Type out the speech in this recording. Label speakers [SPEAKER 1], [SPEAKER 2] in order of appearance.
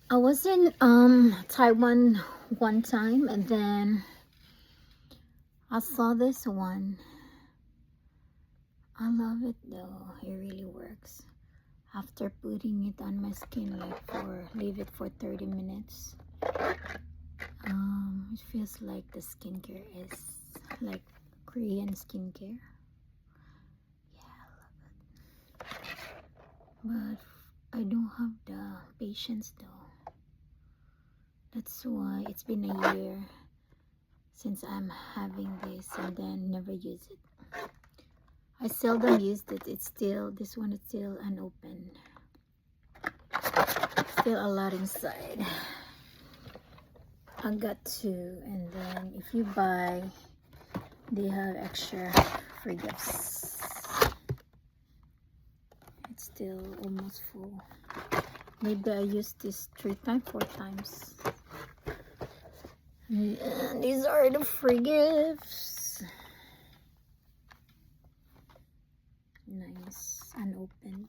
[SPEAKER 1] I was in Taiwan one time, and then I saw this one. I love it though. It really works. After putting it on my skin, leave it for 30 minutes. It feels like the skincare is like Korean skincare. Yeah, I love it. But I don't have the patience though. That's why it's been a year since I'm having this and then never use it. I seldom used it. This one is still unopened. Still a lot inside. I got two, and then if you buy, they have extra free gifts. It's still almost full. Maybe I used this 4 times. And these are the free gifts. Nice, unopened.